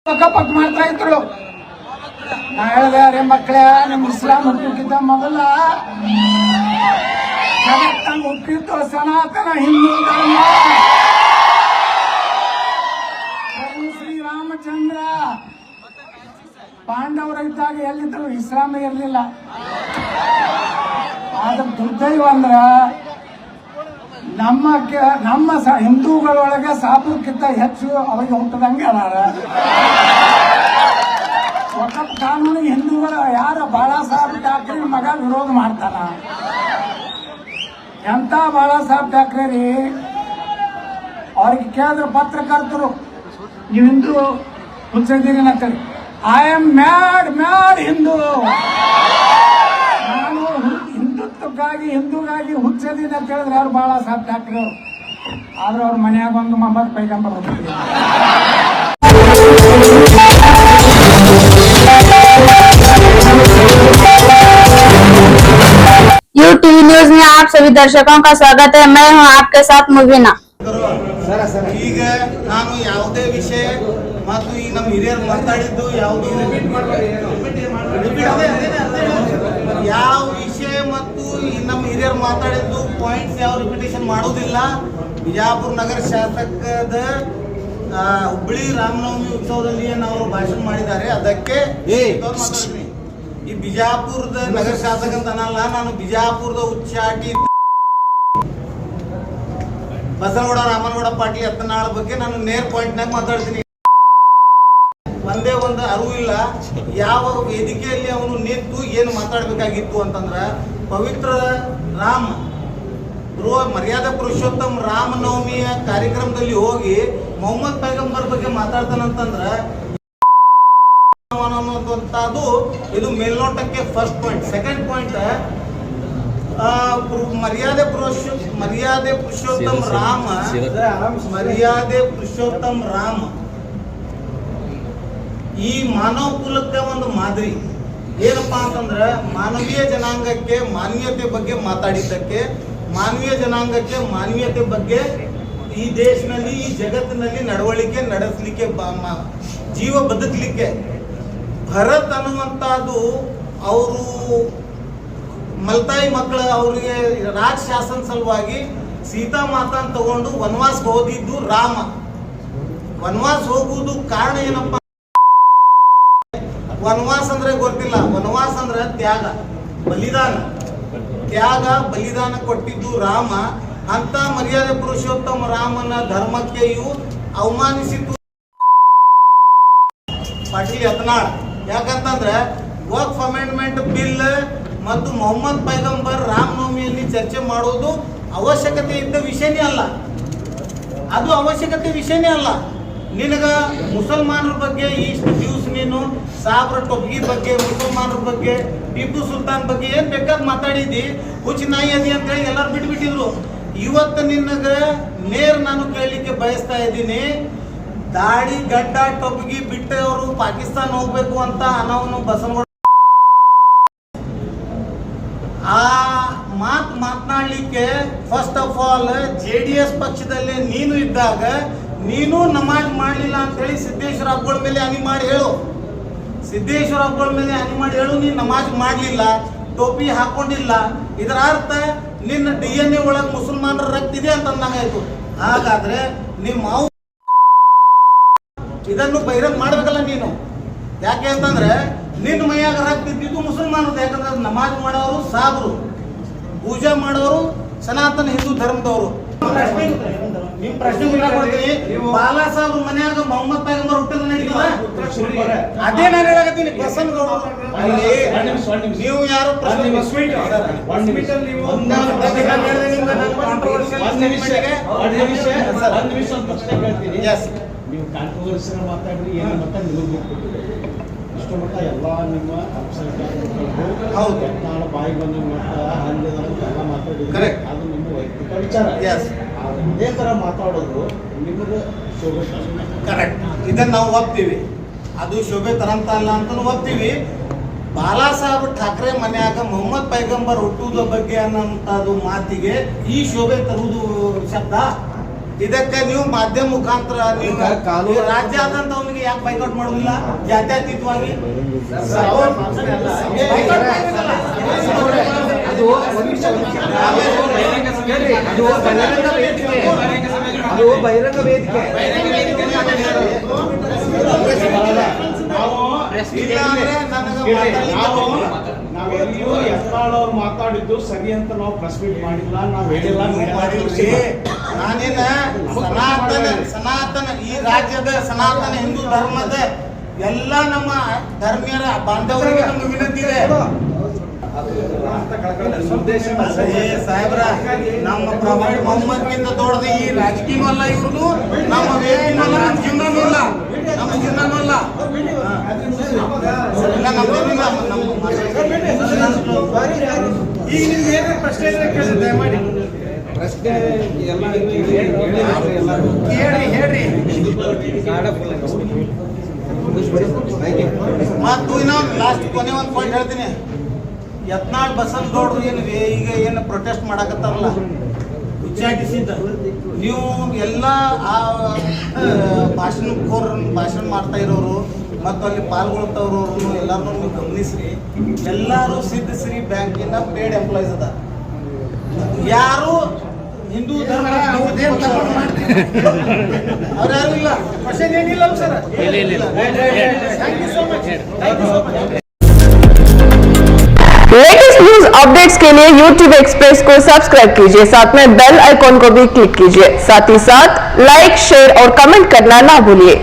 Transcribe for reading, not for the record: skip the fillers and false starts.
ಪಕ್ಕ ಮಾಡ್ತಾ ಇದ್ರು. ನಾ ಹೇಳಿದೆ, ಅರೆ ಮಕ್ಕಳೇ, ನಮ್ಮ ಇಸ್ಲಾಂ ಹುಟ್ಟಕ್ಕಿಂತ ಮೊದಲ ಜಗತ್ತಂಗ ಹುಟ್ಟಿತ್ತು ಸನಾತನ ಹಿಂದೂ ಧರ್ಮ. ಪ್ರಭು ಶ್ರೀರಾಮಚಂದ್ರ ಪಾಂಡವರಿದ್ದಾಗ ಎಲ್ಲಿದ್ರು, ಇಸ್ಲಾಂ ಇರಲಿಲ್ಲ. ಆದ್ರೆ ದುರ್ದೈವ ಅಂದ್ರ ನಮ್ಮ ಹಿಂದೂಗಳೊಳಗೆ ಸಾಬುಕ್ಕಿಂತ ಹೆಚ್ಚು ಅವಾಗ ಹುಟ್ಟದಂಗೆ ಅದಾರ. ವಕಫ್ ಕಾನೂನು ಹಿಂದೂಗಳು ಯಾರ ಬಾಳಾ ಸಾಹೇಬ್ ಠಾಕ್ರೆ ಮಗ ವಿರೋಧ ಮಾಡ್ತಾನ. ಎಂತ ಬಾಳಾ ಸಾಹೇಬ್ ಠಾಕ್ರೆ ರೀ, ಅವ್ರಿಗೆ ಕೇಳಿದ್ರು ಪತ್ರಕರ್ತರು, ನೀವು ಹಿಂದೂ ಹುಚ್ಚಿದ್ದೀರಿ ಅಂತೇಳಿ. ಐ ಆಮ್ ಮ್ಯಾಡ್ ಹಿಂದೂ, ನಾನು ಹಿಂದುತ್ವಕ್ಕಾಗಿ ಹಿಂದೂಗಾಗಿ ಹುಚ್ಚದೀನಿ ಅಂತ ಹೇಳಿದ್ರೆ ಯಾರು ಬಾಳಾ ಸಾಹೇಬ್ ಠಾಕ್ರೆ ಅವರು. ಆದ್ರೆ ಅವ್ರ ಮನ್ಯಾಗ ಒಂದು ಮೊಹಮ್ಮದ್ ಪೈಗಂಬರ್ ಹೋಗ್ತೀವಿ. यूटीवी न्यूज में आप सभी दर्शकों का स्वागत है। मैं हूं आपके साथ मुबीना। ಈಗ ನಾನು ಯಾವುದೇ ವಿಷಯ ಮತ್ತು ಈ ನಮ್ಮ ಹಿರಿಯರು ಮಾತಾಡಿದ್ದು ಯಾವುದು ಯಾವ ವಿಷಯ ಮತ್ತು ಈ ನಮ್ಮ ಹಿರಿಯರು ಮಾತಾಡಿದ್ದು ಪಾಯಿಂಟ್ಸ್ ಯಾವ ರಿಪಿಟೇಷನ್ ಮಾಡೋದಿಲ್ಲ. ಬಿಜಾಪುರ ನಗರ ಶಾಸಕದ ಹುಬ್ಬಳ್ಳಿ ರಾಮನವಮಿ ಉತ್ಸವದಲ್ಲಿ ನಾವು ಭಾಷಣ ಮಾಡಿದ್ದಾರೆ. ಅದಕ್ಕೆ ಈ ಬಿಜಾಪುರದ ನಗರ ಶಾಸಕ ಅಂತ ಅನ್ನಲ್ಲ, ನಾನು ಬಿಜಾಪುರದ ಉಚ್ಚಾಟಿ ಬಸನಗೌಡ ರಾಮನಗೌಡ ಪಾಟೀಲ್ ಯತ್ನಾಳ ಬಗ್ಗೆ ನಾನು ನೇರ್ ಪಾಯಿಂಟ್ ನಾಗ ಮಾತಾಡ್ತೀನಿ. ಒಂದೇ ಒಂದು ಅರಿವು ಇಲ್ಲ ಯಾವ ವೇದಿಕೆಯಲ್ಲಿ ಅವನು ನಿಂತು ಏನು ಮಾತಾಡ್ಬೇಕಾಗಿತ್ತು ಅಂತಂದ್ರ, ಪವಿತ್ರ ರಾಮ ಮರ್ಯಾದಾ ಪುರುಷೋತ್ತಮ ರಾಮನವಮಿಯ ಕಾರ್ಯಕ್ರಮದಲ್ಲಿ ಹೋಗಿ ಮೊಹಮ್ಮದ್ ಪೈಗಂಬರ್ ಬಗ್ಗೆ ಮಾತಾಡ್ತಾನಂತಂದ್ರ ಅನ್ನುವಂಥದ್ದು ಇದು ಮೇಲ್ನೋಟಕ್ಕೆ ಫಸ್ಟ್ ಪಾಯಿಂಟ್. ಸೆಕೆಂಡ್ ಪಾಯಿಂಟ್, ಮರ್ಯಾದೆ ಪುರುಷೋತ್ತಮ ರಾಮ ಈ ಮಾನವ ಕುಲಕ್ಕೆ ಒಂದು ಮಾದರಿ. ಏನಪ್ಪಾ ಅಂತಂದ್ರ, ಮಾನವೀಯ ಜನಾಂಗಕ್ಕೆ ಮಾನವೀಯತೆ ಬಗ್ಗೆ ಮಾತಾಡಿದ್ದಕ್ಕೆ, ಮಾನವೀಯ ಜನಾಂಗಕ್ಕೆ ಮಾನವೀಯತೆ ಬಗ್ಗೆ ಈ ದೇಶದಲ್ಲಿ ಈ ಜಗತ್ತಿನಲ್ಲಿ ನಡವಳಿಕೆ ನಡೆಸಲಿಕ್ಕೆ, ಜೀವ ಬದುಕಲಿಕ್ಕೆ ಭರತ್ ಅನ್ನುವಂಥದ್ದು ಅವರು ಮಲ್ತಾಯಿ ಮಕ್ಕಳ ಅವರಿಗೆ ರಾಜ ಶಾಸನ ಸಲುವಾಗಿ ಸೀತಾ ಮಾತಾನ್ ತಗೊಂಡು ವನವಾಸ ಹೋಗಿದ್ದು ರಾಮ. ವನವಾಸ ಹೋಗುವುದು ಕಾರಣ ಏನಪ್ಪ, ವನವಾಸ ಅಂದ್ರೆ ಗೊತ್ತಿಲ್ಲ, ವನವಾಸ ಅಂದ್ರೆ ತ್ಯಾಗ ಬಲಿದಾನ ಕೊಟ್ಟಿದ್ದು ರಾಮ. ಅಂತ ಮರ್ಯಾದೆ ಪುರುಷೋತ್ತಮ ರಾಮನ ಧರ್ಮಕ್ಕೆ ಇವು ಅವಮಾನಿಸಿದ್ದು ಪಾಟೀಲ್ ಯತ್ನಾಳ್. ಯಾಕಂತಂದ್ರೆ ವಕ್ಫ್ ಅಮೆಂಡ್ಮೆಂಟ್ ಬಿಲ್ ಮತ್ತು ಮೊಹಮ್ಮದ್ ಪೈಗಂಬರ್ ರಾಮನವಮಿಯಲ್ಲಿ ಚರ್ಚೆ ಮಾಡೋದು ಅವಶ್ಯಕತೆ ಇದ್ದ ವಿಷಯನೇ ಅಲ್ಲ. ಅದು ಅವಶ್ಯಕತೆ ವಿಷಯನೇ ಅಲ್ಲ. ನಿನಗ ಮುಸಲ್ಮಾನರ ಬಗ್ಗೆ ಇಷ್ಟು ದಿವಸ ನೀನು ಸಾಬ್ರ ಟೊಬ್ಗಿ ಬಗ್ಗೆ, ಮುಸಲ್ಮಾನರ ಬಗ್ಗೆ, ಟಿಪ್ಪು ಸುಲ್ತಾನ್ ಬಗ್ಗೆ ಏನ್ ಬೇಕಾದ್ ಮಾತಾಡಿದಿ, ಹುಚ್ಚ ನಾಯಿ ಅದಿ ಅಂತ ಹೇಳಿ ಎಲ್ಲರೂ ಬಿಟ್ಬಿಟ್ಟಿದ್ರು. ಇವತ್ತು ನಿನಗ ನೇರ್ ನಾನು ಕೇಳಲಿಕ್ಕೆ ಬಯಸ್ತಾ ಇದ್ದೀನಿ, ದಾಡಿ ಗಡ್ಡ ಟೊಬ್ಗಿ ಬಿಟ್ಟವರು ಪಾಕಿಸ್ತಾನ ಹೋಗ್ಬೇಕು ಅಂತ ಅನ್ನೋನು ಬಸವನಗೌಡ ಆ ಮಾತನಾಡ್ಲಿಕ್ಕೆ ಫಸ್ಟ್ ಆಫ್ ಆಲ್ JDS ಪಕ್ಷದಲ್ಲಿ ನೀನು ಇದ್ದಾಗ ನೀನು ನಮಾಜ್ ಮಾಡಲಿಲ್ಲ ಅಂತ ಹೇಳಿ ಸಿದ್ದೇಶ್ವರ ಹಬ್ಬಗಳ ಮೇಲೆ ಹನಿ ಮಾಡಿ ಹೇಳು. ಸಿದ್ದೇಶ್ವರ ಹಬ್ಬಗಳ ಮೇಲೆ ಹನಿ ಮಾಡಿ ಹೇಳು, ನೀನು ನಮಾಜ್ ಮಾಡಲಿಲ್ಲ, ಟೋಪಿ ಹಾಕೊಂಡಿಲ್ಲ, ಇದರ ಅರ್ಥ ನಿನ್ನ DNA ಒಳಗೆ ಮುಸಲ್ಮಾನರ ರಕ್ತ ಇದೆ ಅಂತ ಅಂದಂಗಾಯ್ತು. ಹಾಗಾದ್ರೆ ನಿಮ್ಮ ಇದನ್ನು ಬಹಿರಂಗ ಮಾಡ್ಬೇಕಲ್ಲ ನೀನು. ಯಾಕೆ ಅಂತಂದ್ರೆ ನಿನ್ನ ಮೈಯಾಗ ರಕ್ತ ಇದ್ದಿದ್ದು ಮುಸಲ್ಮಾನರು. ಯಾಕಂದ್ರೆ ನಮಾಜ್ ಮಾಡೋರು ಸಾಬ್ರು, ಪೂಜಾ ಮಾಡೋರು ಸನಾತನ ಹಿಂದೂ ಧರ್ಮದವರು. ನಿಮ್ ಪ್ರಶ್ನೆ ಕೊಡ್ತೀನಿ, ಬಾಲಾ ಸಾಹೇಬ್ ಮನ್ಯಾಗ ಮೊಹಮ್ಮದ್ ಪೈಗಂಬರ್ ಹುಟ್ಟಿದ ನಡೀತದ? ಅದೇ ನಾನು ಹೇಳಕತ್ತೀನಿ. ನೀವು ಯಾರು ನೀವು ಕಾಂಟ್ರವರ್ಸಿನ ಮಾತಾಡ್ರಿ, ಏನು ಮತ್ತ ನಿಮಗೆ ಇಷ್ಟು ಮಟ್ಟ ಎಲ್ಲ ನಿಮ್ಮ ಹೌದು ಬಾಯಿ ಬಂದ ಮಟ್ಟ ಹಂಗದ ಎಲ್ಲ ಮಾತಾಡಿದ್ರೆ ಕರೆಕ್ಟ್, ಅದು ನಿಮ್ಮ ವೈಯಕ್ತಿಕ ವಿಚಾರ. ಅದೇ ಥರ ಮಾತಾಡೋದು ನಿಮಗೆ ಶೋಭೆ ಕರೆಕ್ಟ್. ಇದನ್ನ ನಾವು ಒಪ್ತೀವಿ, ಅದು ಶೋಭೆ ತರಂತ ಅಲ್ಲ ಅಂತ ಒಪ್ತೀವಿ. ಬಾಲಾ ಸಾಹೇಬ್ ಠಾಕ್ರೆ ಮನ್ಯಾಗ ಮೊಹಮ್ಮದ್ ಪೈಗಂಬರ್ ಹುಟ್ಟುವುದ ಬಗ್ಗೆ ಅನ್ನೋಂಥದ್ದು ಮಾತಿಗೆ ಈ ಶೋಭೆ ತರುವುದು ಶಬ್ದ ಇದಕ್ಕೆ ನೀವು ಮಾಧ್ಯಮ ಮುಖಾಂತರ ನೀವು ಈಗ ಕಾನೂನು- ಈ ರಾಜ್ಯಾದ್ಯಂತ ಅವನಿಗೆ ಯಾಕೆ ಬೈಕಾಟ್ ಮಾಡುದಿಲ್ಲ ಜಾತ್ಯತೀತವಾಗಿ ಅದು ಒಂದು ನಿಮಿಷ ಅದು ಬಹಿರಂಗ ವೇದಿಕೆ ಅದು ಬಹಿರಂಗ ವೇದಿಕೆ ಇಲ್ಲ ಅಂದ್ರೆ ನನಗೆ ನಾವೆಲ್ಲರೂ ಯತ್ನಾಳ್ ಅವ್ರು ಮಾತಾಡಿದ್ದು ಸರಿ ಅಂತ ನಾವು ಪ್ರೆಸ್ ಮೀಟ್ ಮಾಡಿಲ್ಲ ನಾವು ಹೇಳಿಲ್ಲ ಮಾಡಿಲ್ರಿ. ನಾನೇನ ಸನಾತನ ಈ ರಾಜ್ಯದ ಸನಾತನ ಹಿಂದೂ ಧರ್ಮದ ಎಲ್ಲ ನಮ್ಮ ಧರ್ಮೀಯರ ಬಾಂಧವರಿಗೆ ನಮ್ಗೆ ವಿನಂತಿ ಇದೆ. ಏ ಸಾಹೇಬ್ರ, ನಮ್ಮ ಪ್ರಭಾವಿ ಮೊಹಮ್ಮದ್ಗಿಂತ ದೊಡ್ಡದ ಈ ರಾಜಕೀಯ ಅಲ್ಲ, ಇವ್ರದು ನಮ್ಮ ವೇದಿನೂ ಅಲ್ಲ, ನಮ್ಮ ಜೀವನನೂ ಅಲ್ಲ, ನಮ್ಮ ಜೀವನನೂ ಅಲ್ಲ. ಇಲ್ಲ, ನಮ್ದೇನಿಲ್ಲ, ಈಗ ನಿಮ್ಗೆ ಏನಾದ್ರು ಪ್ರಶ್ನೆ ಇದ್ರೆ ಕೇಳಿ ದಯಮಾಡಿ ಪ್ರಶ್ನೆ ಎಲ್ಲ ಹೇಳ್ರಿ. ಮತ್ತು ಇನ್ನೊಂದು ಲಾಸ್ಟ್ ಕೊನೆ ಒಂದು ಪಾಯಿಂಟ್ ಹೇಳ್ತೀನಿ. ಯತ್ನಾಳ್ ಬಸವನಗೌಡರು ಏನು ಪ್ರೊಟೆಸ್ಟ್ ಮಾಡಕತ್ತಾರಲ್ಲ, ಉಚ್ಚಾಟಿಸಿದ್ದ ನೀವು ಎಲ್ಲ ಆ ಭಾಷಣ ಮಾಡ್ತಾ ಇರೋರು ಮತ್ತು ಅಲ್ಲಿ ಪಾಲ್ಗೊಳ್ತವ್ರು ಎಲ್ಲಾರನ್ನೂ ನೀವು ಗಮನಿಸ್ರಿ. ಎಲ್ಲರೂ ಸಿದ್ಧಶ್ರೀ ಬ್ಯಾಂಕಿನ ಪೇಡ್ ಎಂಪ್ಲಾಯೀಸ್ ಅದ. ಯಾರು ಹಿಂದೂ ಧರ್ಮ ಅವ್ರು ಯಾರು ಇಲ್ಲ. ಕ್ವಶನ್ ಏನಿಲ್ಲ sir. Thank you so much. Latest news updates के लिए YouTube एक्सप्रेस को सब्सक्राइब कीजिए, साथ में बेल आइकॉन को भी क्लिक कीजिए, साथ ही साथ लाइक, शेयर और कमेंट करना ना भूलिए।